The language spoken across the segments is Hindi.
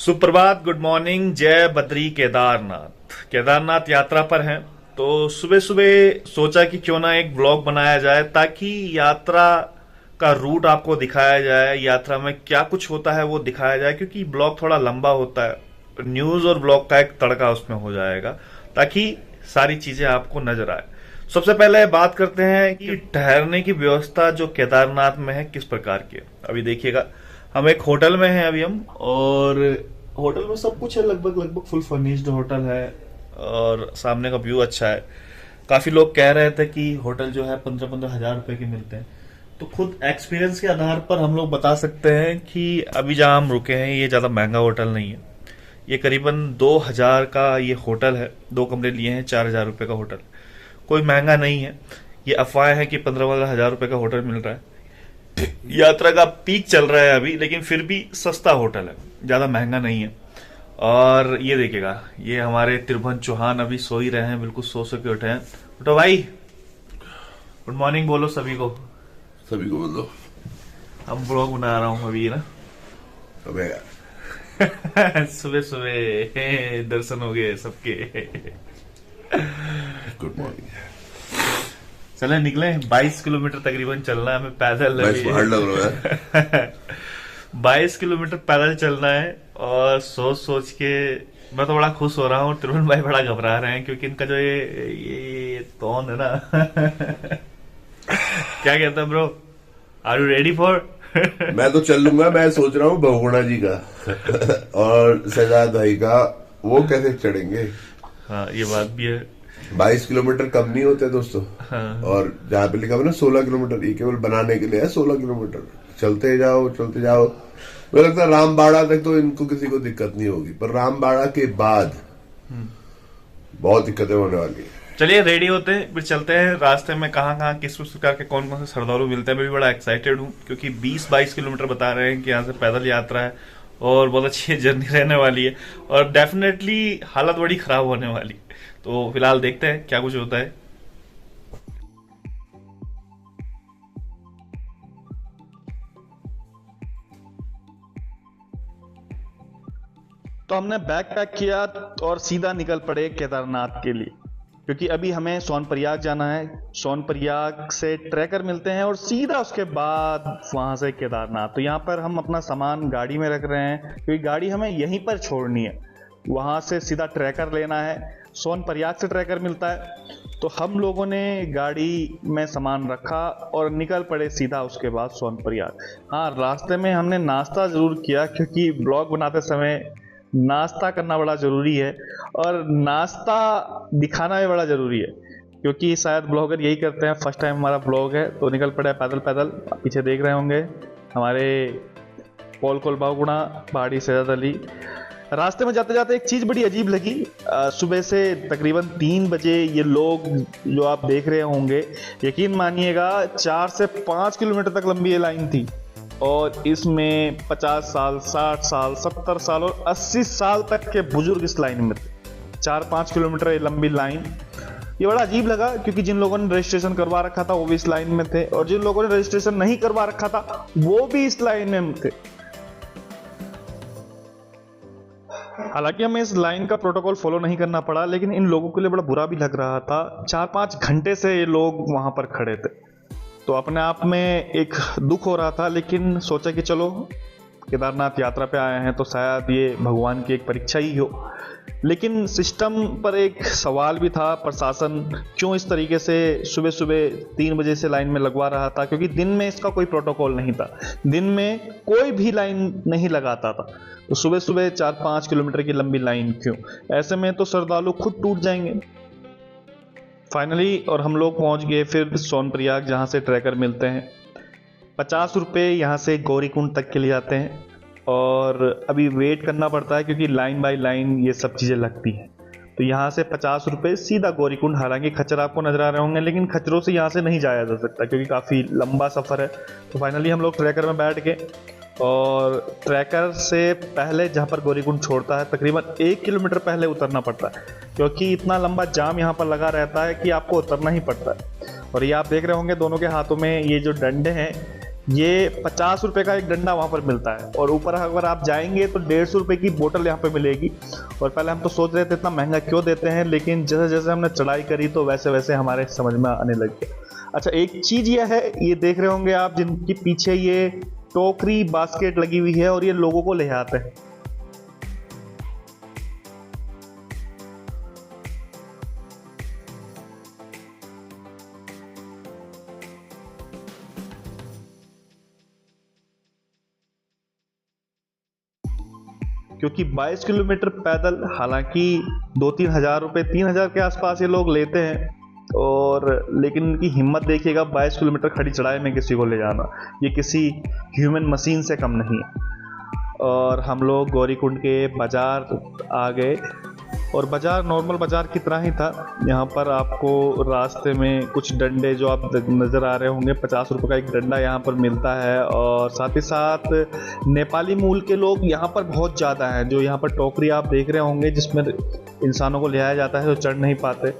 सुप्रभात, गुड मॉर्निंग, जय बद्री केदारनाथ। केदारनाथ यात्रा पर हैं तो सुबह सुबह सोचा कि क्यों ना एक ब्लॉग बनाया जाए ताकि यात्रा का रूट आपको दिखाया जाए, यात्रा में क्या कुछ होता है वो दिखाया जाए, क्योंकि ब्लॉग थोड़ा लंबा होता है। न्यूज और ब्लॉग का एक तड़का उसमें हो जाएगा ताकि सारी चीजें आपको नजर आए। सबसे पहले बात करते हैं कि ठहरने की व्यवस्था जो केदारनाथ में है किस प्रकार की है। अभी देखिएगा, हम एक होटल में हैं अभी हम, और होटल में सब कुछ है, लगभग लगभग फुल फर्निश्ड होटल है और सामने का व्यू अच्छा है। काफी लोग कह रहे थे कि होटल जो है 15-15 हजार रुपए के मिलते हैं, तो खुद एक्सपीरियंस के आधार पर हम लोग बता सकते हैं कि अभी जहां हम रुके हैं ये ज्यादा महंगा होटल नहीं है। ये करीबन 2000 का ये होटल है, 2 कमरे लिए हैं, 4000 रुपए का होटल, कोई महंगा नहीं है। ये अफवाह है कि 15-15 हजार रुपए का होटल मिल रहा है। यात्रा का पीक चल रहा है अभी, लेकिन फिर भी सस्ता होटल है, ज्यादा महंगा नहीं है। और ये देखिएगा, ये हमारे त्रिभुवन चौहान अभी सो ही रहे हैं, बिल्कुल सो के उठे हैं। उठो भाई, गुड मॉर्निंग बोलो सभी को। सभी को बोलो। हम ब्लॉग बना रहा हूँ अभी ना। अबे सुबह सुबह दर्शन हो गए सबके। Good morning. चले निकले, 22 किलोमीटर तकरीबन चलना है हमें पैदल। बाहर लग रहा है। 22 किलोमीटर पैदल चलना है, और सोच सोच के मैं तो बड़ा खुश हो रहा हूँ। त्रिभुवन भाई बड़ा घबरा रहे हैं क्योंकि इनका जो ये टोन है ना। क्या कहता है bro, are you ready for? मैं तो चल लूंगा। मैं सोच रहा हूँ बहुगुणा जी का और शहजाद भाई का, वो कैसे चढ़ेंगे। हाँ, ये बात भी है। 22 किलोमीटर कम नहीं होते दोस्तों। हाँ। और जहाँ पे लिखा हुआ ना 16 किलोमीटर, ये केवल बनाने के लिए है। 16 किलोमीटर चलते जाओ चलते जाओ। मुझे लगता है रामबाड़ा तक तो इनको किसी को दिक्कत नहीं होगी, पर रामबाड़ा के बाद बहुत दिक्कतें होने वाली है। चलिए रेडी होते हैं, फिर चलते हैं। रास्ते में कहाँ किस प्रकार के कौन कौन से श्रद्धालु मिलते हैं, मैं भी बड़ा एक्साइटेड हूँ क्योंकि 20-22 किलोमीटर बता रहे हैं कि यहाँ से पैदल यात्रा है और बहुत अच्छी जर्नी रहने वाली है, और डेफिनेटली हालत बड़ी खराब होने वाली है। तो फिलहाल देखते हैं क्या कुछ होता है। तो हमने बैग पैक किया और सीधा निकल पड़े केदारनाथ के लिए, क्योंकि अभी हमें सोनप्रयाग जाना है। सोनप्रयाग से ट्रैकर मिलते हैं और सीधा उसके बाद वहां से केदारनाथ। तो यहाँ पर हम अपना सामान गाड़ी में रख रहे हैं क्योंकि गाड़ी हमें यहीं पर छोड़नी है। वहां से सीधा ट्रैकर लेना है, सोनप्रयाग से ट्रैकर मिलता है। तो हम लोगों ने गाड़ी में सामान रखा और निकल पड़े सीधा उसके बाद सोनप्रयाग। हाँ, रास्ते में हमने नाश्ता जरूर किया क्योंकि ब्लॉग बनाते समय नाश्ता करना बड़ा ज़रूरी है और नाश्ता दिखाना भी बड़ा ज़रूरी है, क्योंकि शायद ब्लॉगर यही करते हैं। फर्स्ट टाइम हमारा ब्लॉग है तो निकल पड़े पैदल पैदल। पीछे देख रहे होंगे हमारे पोल कोल बहुगुणा पहाड़ी सैयद अली। रास्ते में जाते जाते एक चीज़ बड़ी अजीब लगी। सुबह से तकरीबन 3 बजे ये लोग जो आप देख रहे होंगे, यकीन मानिएगा 4 से 5 किलोमीटर तक लंबी ये लाइन थी, और इसमें 50 साल, 60 साल, 70 साल और 80 साल तक के बुजुर्ग इस लाइन में थे। 4-5 किलोमीटर ये लंबी लाइन। ये बड़ा अजीब लगा क्योंकि जिन लोगों ने रजिस्ट्रेशन करवा रखा था वो भी इस लाइन में थे, और जिन लोगों ने रजिस्ट्रेशन नहीं करवा रखा था वो भी इस लाइन में थे। हालांकि हमें इस लाइन का प्रोटोकॉल फॉलो नहीं करना पड़ा, लेकिन इन लोगों के लिए बड़ा बुरा भी लग रहा था। 4-5 घंटे से ये लोग वहां पर खड़े थे, तो अपने आप में एक दुख हो रहा था। लेकिन सोचा कि चलो केदारनाथ यात्रा पे आए हैं तो शायद ये भगवान की एक परीक्षा ही हो। लेकिन सिस्टम पर एक सवाल भी था, प्रशासन क्यों इस तरीके से सुबह सुबह 3 बजे से लाइन में लगवा रहा था, क्योंकि दिन में इसका कोई प्रोटोकॉल नहीं था। दिन में कोई भी लाइन नहीं लगाता था, तो सुबह सुबह 4-5 किलोमीटर की लंबी लाइन क्यों? ऐसे में तो श्रद्धालु खुद टूट जाएंगे। फाइनली और हम लोग पहुंच गए फिर सोनप्रयाग, जहां से ट्रैकर मिलते हैं। 50 रुपये यहाँ से गौरीकुंड तक के लिए जाते हैं, और अभी वेट करना पड़ता है क्योंकि लाइन बाय लाइन ये सब चीज़ें लगती हैं। तो यहाँ से 50 रुपये सीधा गौरीकुंड। हालांकि खच्चर आपको नजर आ रहे होंगे, लेकिन खच्चरों से यहाँ से नहीं जाया जा सकता क्योंकि काफ़ी लंबा सफ़र है। तो फाइनली हम लोग ट्रैकर में बैठ गए, और ट्रैकर से पहले जहाँ पर गौरीकुंड छोड़ता है तकरीबन 1 किलोमीटर पहले उतरना पड़ता है, क्योंकि इतना लंबा जाम यहाँ पर लगा रहता है कि आपको उतरना ही पड़ता है। और ये आप देख रहे होंगे दोनों के हाथों में ये जो डंडे हैं, ये 50 रुपए का एक डंडा वहां पर मिलता है, और ऊपर अगर आप जाएंगे तो 150 रुपए की बोतल यहाँ पे मिलेगी। और पहले हम तो सोच रहे थे इतना महंगा क्यों देते हैं, लेकिन जैसे जैसे हमने चढ़ाई करी तो वैसे वैसे हमारे समझ में आने लग गया। अच्छा, एक चीज ये है, ये देख रहे होंगे आप जिनके पीछे ये टोकरी बास्केट लगी हुई है, और ये लोगों को ले आते हैं। क्योंकि 22 किलोमीटर पैदल, हालांकि 2-3 हज़ार रुपये, 3,000 के आसपास ये लोग लेते हैं, और लेकिन इनकी हिम्मत देखिएगा, 22 किलोमीटर खड़ी चढ़ाई में किसी को ले जाना, ये किसी ह्यूमन मशीन से कम नहीं है। और हम लोग गौरीकुंड के बाज़ार आ गए, और बाज़ार नॉर्मल बाज़ार की तरह ही था। यहाँ पर आपको रास्ते में कुछ डंडे जो आप नज़र आ रहे होंगे, 50 रुपये का एक डंडा यहाँ पर मिलता है, और साथ ही साथ नेपाली मूल के लोग यहाँ पर बहुत ज़्यादा हैं। जो यहाँ पर टोकरी आप देख रहे होंगे जिसमें इंसानों को ले आया जाता है, तो चढ़ नहीं पाते,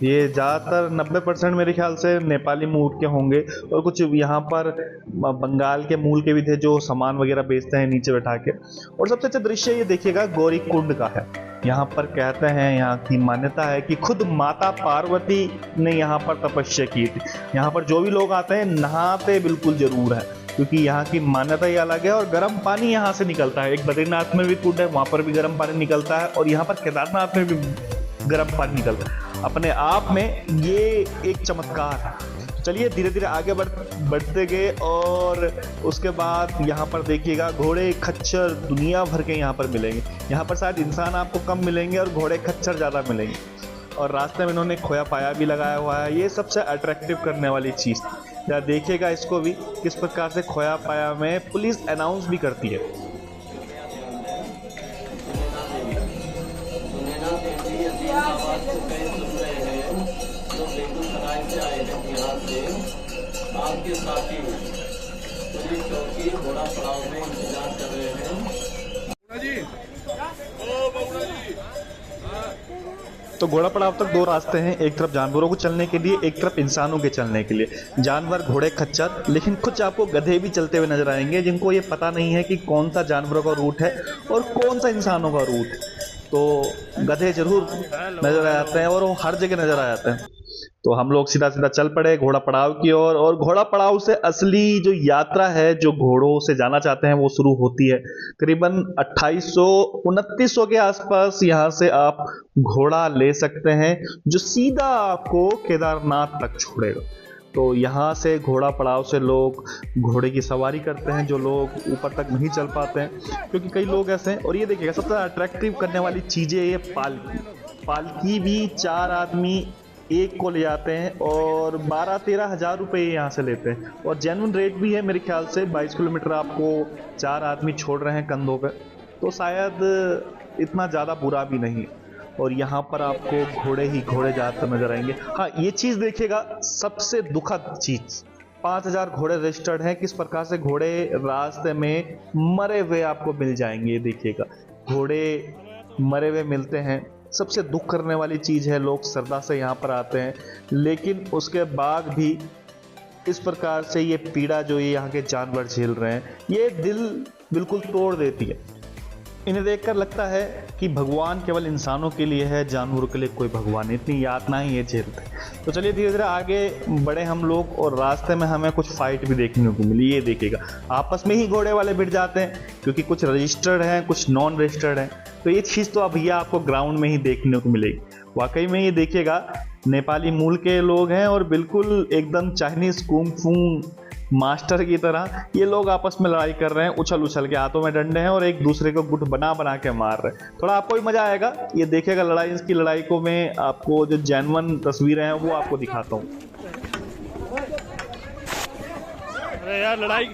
ये ज़्यादातर 90% मेरे ख्याल से नेपाली मूल के होंगे, और कुछ यहाँ पर बंगाल के मूल के भी थे जो सामान वगैरह बेचते हैं नीचे बैठा के। और सबसे अच्छा दृश्य ये देखिएगा गौरीकुंड का है। यहाँ पर कहते हैं, यहाँ की मान्यता है कि खुद माता पार्वती ने यहाँ पर तपस्या की थी। यहाँ पर जो भी लोग आते हैं नहाते बिल्कुल जरूर है, क्योंकि यहाँ की मान्यता ही अलग है। और गर्म पानी यहाँ से निकलता है, एक बद्रीनाथ में भी कुंड है, वहाँ पर भी गर्म पानी निकलता है, और यहाँ पर केदारनाथ में भी गर्म पानी निकलता है। अपने आप में ये एक चमत्कार है। चलिए धीरे धीरे आगे बढ़ते गए, और उसके बाद यहाँ पर देखिएगा घोड़े खच्चर दुनिया भर के यहाँ पर मिलेंगे। यहाँ पर शायद इंसान आपको कम मिलेंगे और घोड़े खच्चर ज़्यादा मिलेंगे। और रास्ते में इन्होंने खोया पाया भी लगाया हुआ है, ये सबसे अट्रैक्टिव करने वाली चीज़। या देखिएगा इसको भी किस प्रकार से खोया पाया में पुलिस अनाउंस भी करती है। आपके साथी पुलिस चौकी घोड़ा पड़ाव में इंतजार कर रहे हैं। तो घोड़ा पड़ाव तक 2 रास्ते हैं, एक तरफ जानवरों को चलने के लिए, एक तरफ इंसानों के चलने के लिए। जानवर घोड़े खच्चर, लेकिन कुछ आपको गधे भी चलते हुए नजर आएंगे जिनको ये पता नहीं है कि कौन सा जानवरों का रूट है और कौन सा इंसानों का रूट है। तो गधे जरूर नजर आ जाते हैं, और वो हर जगह नजर आ जाते हैं। तो हम लोग सीधा सीधा चल पड़े घोड़ा पड़ाव की ओर, और घोड़ा पड़ाव से असली जो यात्रा है, जो घोड़ों से जाना चाहते हैं, वो शुरू होती है। करीबन 2800-2900 के आसपास यहाँ से आप घोड़ा ले सकते हैं, जो सीधा आपको केदारनाथ तक छोड़ेगा। तो यहाँ से घोड़ा पड़ाव से लोग घोड़े की सवारी करते हैं, जो लोग ऊपर तक नहीं चल पाते हैं, क्योंकि कई लोग ऐसे हैं। और ये देखिएगा सबसे अट्रैक्टिव करने वाली चीज़ें, ये पालकी भी 4 आदमी एक को ले जाते हैं, और 12-13 हज़ार रुपये यहाँ से लेते हैं। और जेन्युइन रेट भी है मेरे ख्याल से, 22 किलोमीटर आपको 4 आदमी छोड़ रहे हैं कंधों पे, तो शायद इतना ज़्यादा बुरा भी नहीं है। और यहाँ पर आपको घोड़े ही घोड़े ज़्यादातर नजर आएंगे। हाँ, ये चीज़ देखिएगा, सबसे दुखद चीज़, 5000 घोड़े रजिस्टर्ड हैं। किस प्रकार से घोड़े रास्ते में मरे हुए आपको मिल जाएंगे, ये देखिएगा, घोड़े मरे हुए मिलते हैं। सबसे दुख करने वाली चीज़ है, लोग श्रद्धा से यहाँ पर आते हैं, लेकिन उसके बाद भी इस प्रकार से ये पीड़ा जो ये यहाँ के जानवर झेल रहे हैं, ये दिल बिल्कुल तोड़ देती है। इन्हें देखकर लगता है कि भगवान केवल इंसानों के लिए है, जानवरों के लिए कोई भगवान नहीं, इतनी यातना ही ये झेलते हैं। तो चलिए धीरे धीरे आगे बढ़े हम लोग, और रास्ते में हमें कुछ फाइट भी देखने को मिली। ये देखिएगा, आपस में ही घोड़े वाले भिड़ जाते हैं, क्योंकि कुछ रजिस्टर्ड हैं, कुछ नॉन रजिस्टर्ड हैं। तो ये चीज़ तो अब भैया आपको ग्राउंड में ही देखने को मिलेगी। वाकई में ये देखिएगा, नेपाली मूल के लोग हैं, और बिल्कुल एकदम चाइनीज कुंग फू मास्टर की तरह ये लोग आपस में लड़ाई कर रहे हैं, उछल उछल के, हाथों में डंडे हैं, और एक दूसरे को गुट बना बना के मार रहे हैं। थोड़ा आपको भी मजा आएगा ये देखेगा लड़ाई। इसकी लड़ाई को मैं आपको जो जेन्युइन तस्वीरें हैं वो आपको दिखाता हूँ। अरे यार लड़ाई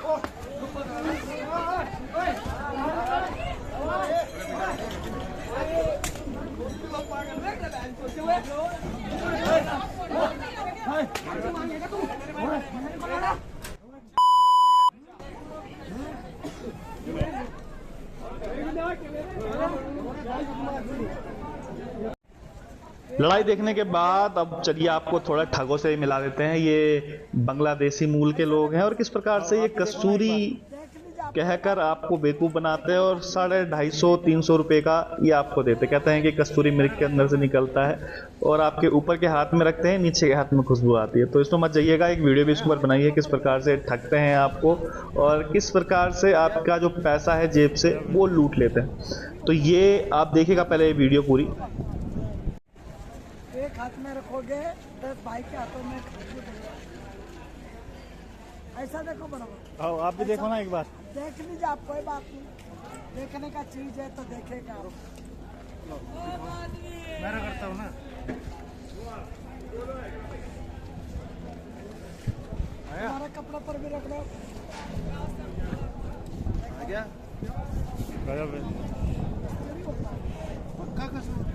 लड़ाई देखने के बाद अब चलिए आपको थोड़ा ठगों से मिला देते हैं। ये बांग्लादेशी मूल के लोग हैं और किस प्रकार से ये कस्तूरी कहकर आपको बेवकूफ़ बनाते हैं और 250-300 रुपए का ये आपको देते, कहते हैं कि कस्तूरी मृग के अंदर से निकलता है और आपके ऊपर के हाथ में रखते हैं, नीचे के हाथ में खुशबू आती है। तो इसमें मत जाइएगा, एक वीडियो भी इसके ऊपर बनाई है किस प्रकार से ठगते हैं आपको और किस प्रकार से आपका जो पैसा है जेब से वो लूट लेते हैं। तो ये आप देखिएगा पहले ये वीडियो पूरी। एक हाथ में रखोगे 10 भाई के हाथों में खुशबू देगा। ऐसा देखो बराबर। आओ आप भी देखो ना एक बार। देख लीजिए, आप कोई बात नहीं, देखने का चीज है तो देखेगा। मैं करता हूँ ना। हमारा कपड़ा पर भी रख दो। आ गया? पक्का कसूर